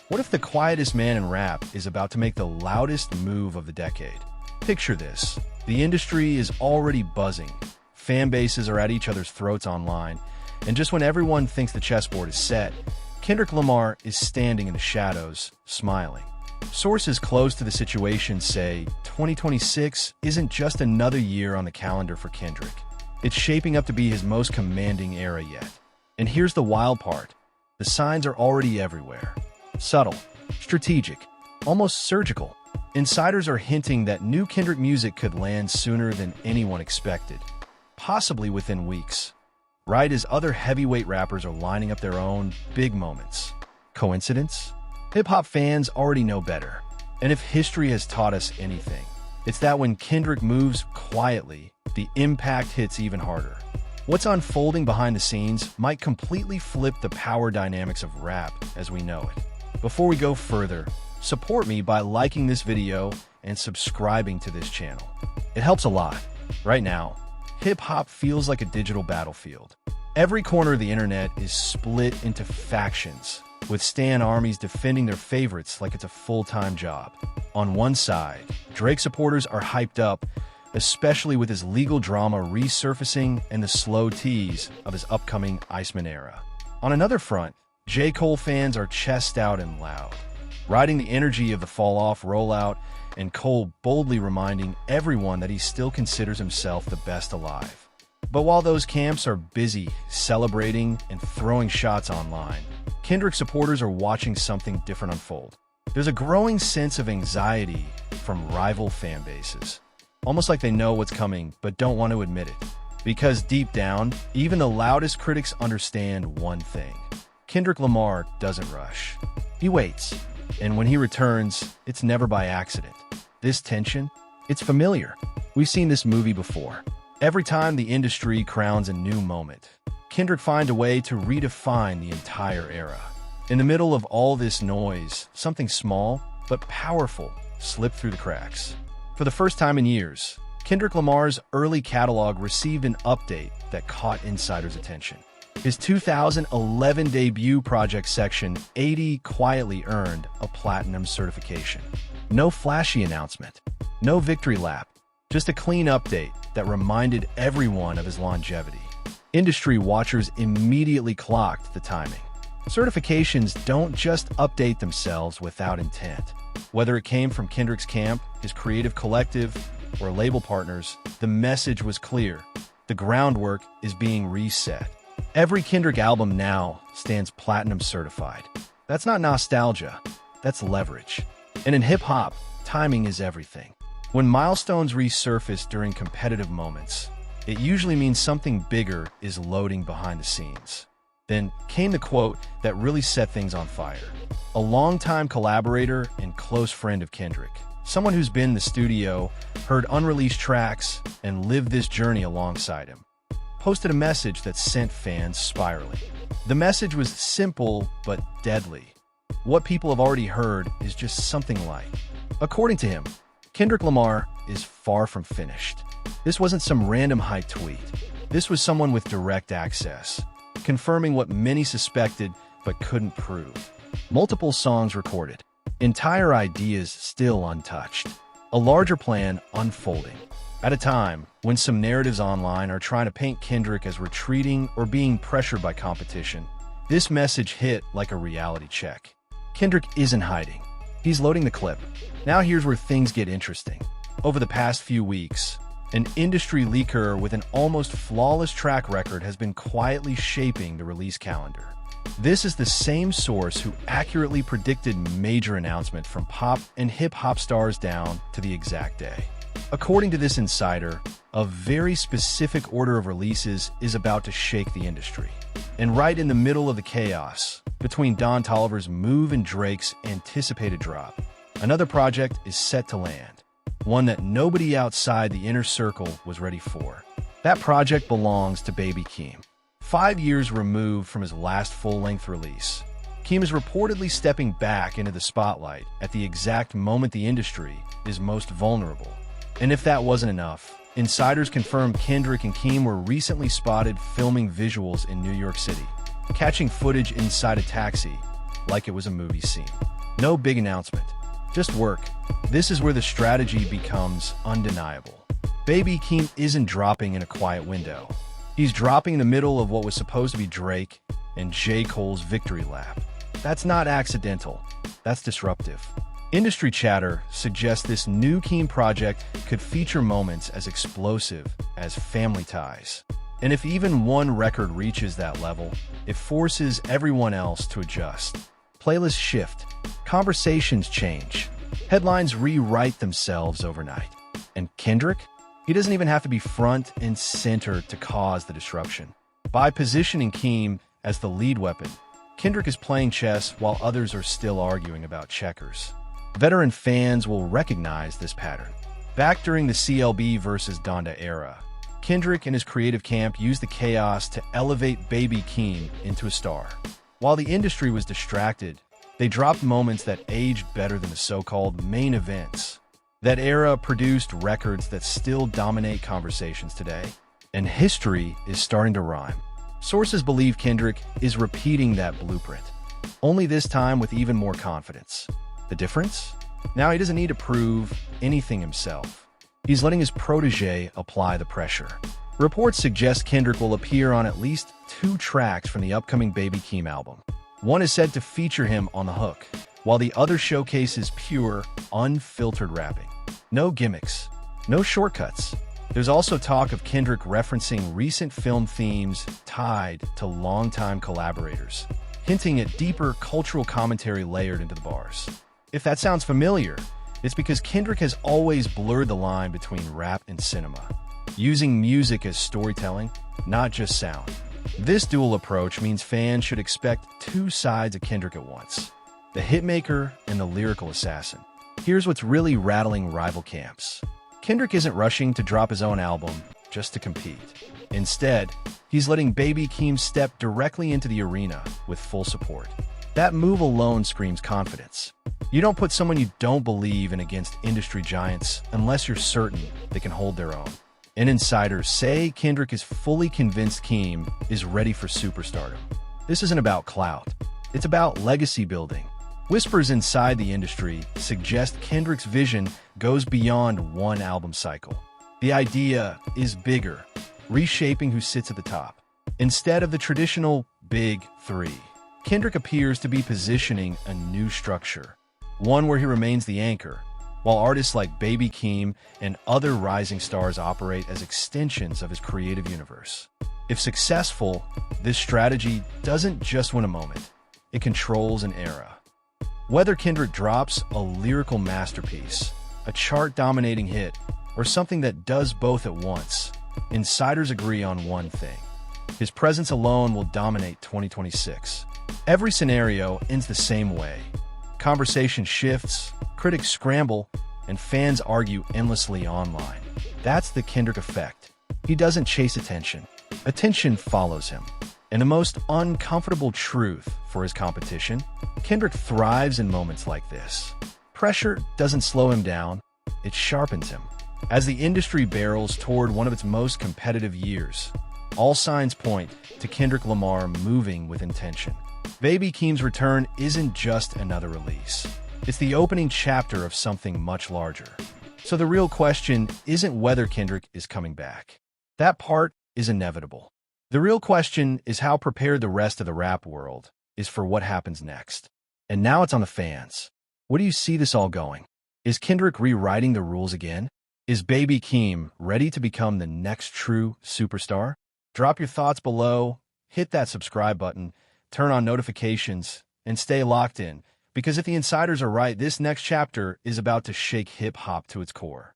What if the quietest man in rap is about to make the loudest move of the decade? Picture this. The industry is already buzzing. Fan bases are at each other's throats online. And just when everyone thinks the chessboard is set, Kendrick Lamar is standing in the shadows, smiling. Sources close to the situation say 2026 isn't just another year on the calendar for Kendrick. It's shaping up to be his most commanding era yet. And here's the wild part. The signs are already everywhere. Subtle, strategic, almost surgical. Insiders are hinting that new Kendrick music could land sooner than anyone expected, possibly within weeks. Right as other heavyweight rappers are lining up their own big moments. Coincidence? Hip-hop fans already know better. And if history has taught us anything, it's that when Kendrick moves quietly, the impact hits even harder. What's unfolding behind the scenes might completely flip the power dynamics of rap as we know it. Before we go further, support me by liking this video and subscribing to this channel. It helps a lot. Right now, hip-hop feels like a digital battlefield. Every corner of the internet is split into factions, with stan armies defending their favorites like it's a full-time job. On one side, Drake supporters are hyped up, especially with his legal drama resurfacing and the slow tease of his upcoming Iceman era. On another front, J. Cole fans are chest out and loud, riding the energy of the fall-off rollout, and Cole boldly reminding everyone that he still considers himself the best alive. But while those camps are busy celebrating and throwing shots online, Kendrick supporters are watching something different unfold. There's a growing sense of anxiety from rival fan bases, almost like they know what's coming but don't want to admit it. Because deep down, even the loudest critics understand one thing. Kendrick Lamar doesn't rush. He waits. And when he returns, it's never by accident. This tension, it's familiar. We've seen this movie before. Every time the industry crowns a new moment, Kendrick finds a way to redefine the entire era. In the middle of all this noise, something small but powerful slipped through the cracks. For the first time in years, Kendrick Lamar's early catalog received an update that caught insiders' attention. His 2011 debut project Section 80 quietly earned a platinum certification. No flashy announcement, no victory lap, just a clean update that reminded everyone of his longevity. Industry watchers immediately clocked the timing. Certifications don't just update themselves without intent. Whether it came from Kendrick's camp, his creative collective, or label partners, the message was clear. The groundwork is being reset. Every Kendrick album now stands platinum certified. That's not nostalgia, that's leverage. And in hip-hop, timing is everything. When milestones resurface during competitive moments, it usually means something bigger is loading behind the scenes. Then came the quote that really set things on fire. A longtime collaborator and close friend of Kendrick, someone who's been in the studio, heard unreleased tracks, and lived this journey alongside him, posted a message that sent fans spiraling. The message was simple but deadly. What people have already heard is just something light. According to him, Kendrick Lamar is far from finished. This wasn't some random hype tweet. This was someone with direct access, confirming what many suspected but couldn't prove. Multiple songs recorded, entire ideas still untouched, a larger plan unfolding. At a time when some narratives online are trying to paint Kendrick as retreating or being pressured by competition, this message hit like a reality check. Kendrick isn't hiding. He's loading the clip. Now here's where things get interesting. Over the past few weeks, an industry leaker with an almost flawless track record has been quietly shaping the release calendar. This is the same source who accurately predicted major announcement from pop and hip-hop stars down to the exact day. According to this insider, a very specific order of releases is about to shake the industry. And right in the middle of the chaos, between Don Toliver's move and Drake's anticipated drop, another project is set to land, one that nobody outside the inner circle was ready for. That project belongs to Baby Keem. 5 years removed from his last full-length release, Keem is reportedly stepping back into the spotlight at the exact moment the industry is most vulnerable. And if that wasn't enough, insiders confirmed Kendrick and Keem were recently spotted filming visuals in New York City, catching footage inside a taxi like it was a movie scene. No big announcement. Just work. This is where the strategy becomes undeniable. Baby Keem isn't dropping in a quiet window. He's dropping in the middle of what was supposed to be Drake and J. Cole's victory lap. That's not accidental. That's disruptive. Industry chatter suggests this new Keem project could feature moments as explosive as Family Ties. And if even one record reaches that level, it forces everyone else to adjust. Playlists shift. Conversations change. Headlines rewrite themselves overnight. And Kendrick? He doesn't even have to be front and center to cause the disruption. By positioning Keem as the lead weapon, Kendrick is playing chess while others are still arguing about checkers. Veteran fans will recognize this pattern. Back during the CLB versus Donda era, Kendrick and his creative camp used the chaos to elevate Baby Keem into a star. While the industry was distracted, they dropped moments that aged better than the so-called main events. That era produced records that still dominate conversations today, and history is starting to rhyme. Sources believe Kendrick is repeating that blueprint, only this time with even more confidence. The difference? Now he doesn't need to prove anything himself. He's letting his protege apply the pressure. Reports suggest Kendrick will appear on at least 2 tracks from the upcoming Baby Keem album. One is said to feature him on the hook, while the other showcases pure, unfiltered rapping. No gimmicks, no shortcuts. There's also talk of Kendrick referencing recent film themes tied to longtime collaborators, hinting at deeper cultural commentary layered into the bars. If that sounds familiar, it's because Kendrick has always blurred the line between rap and cinema, using music as storytelling, not just sound. This dual approach means fans should expect 2 sides of Kendrick at once: the hitmaker and the lyrical assassin. Here's what's really rattling rival camps. Kendrick isn't rushing to drop his own album just to compete. Instead, he's letting Baby Keem step directly into the arena with full support. That move alone screams confidence. You don't put someone you don't believe in against industry giants unless you're certain they can hold their own. And insiders say Kendrick is fully convinced Keem is ready for superstardom. This isn't about clout. It's about legacy building. Whispers inside the industry suggest Kendrick's vision goes beyond one album cycle. The idea is bigger, reshaping who sits at the top. Instead of the traditional Big Three, Kendrick appears to be positioning a new structure, one where he remains the anchor, while artists like Baby Keem and other rising stars operate as extensions of his creative universe. If successful, this strategy doesn't just win a moment, it controls an era. Whether Kendrick drops a lyrical masterpiece, a chart-dominating hit, or something that does both at once, insiders agree on one thing: his presence alone will dominate 2026. Every scenario ends the same way. Conversation shifts, critics scramble, and fans argue endlessly online. That's the Kendrick effect. He doesn't chase attention. Attention follows him. And the most uncomfortable truth for his competition: Kendrick thrives in moments like this. Pressure doesn't slow him down, it sharpens him. As the industry barrels toward one of its most competitive years, all signs point to Kendrick Lamar moving with intention. Baby Keem's return isn't just another release. It's the opening chapter of something much larger. So the real question isn't whether Kendrick is coming back. That part is inevitable. The real question is how prepared the rest of the rap world is for what happens next. And now it's on the fans. Where do you see this all going? Is Kendrick rewriting the rules again? Is Baby Keem ready to become the next true superstar? Drop your thoughts below, hit that subscribe button, turn on notifications, and stay locked in. Because if the insiders are right, this next chapter is about to shake hip-hop to its core.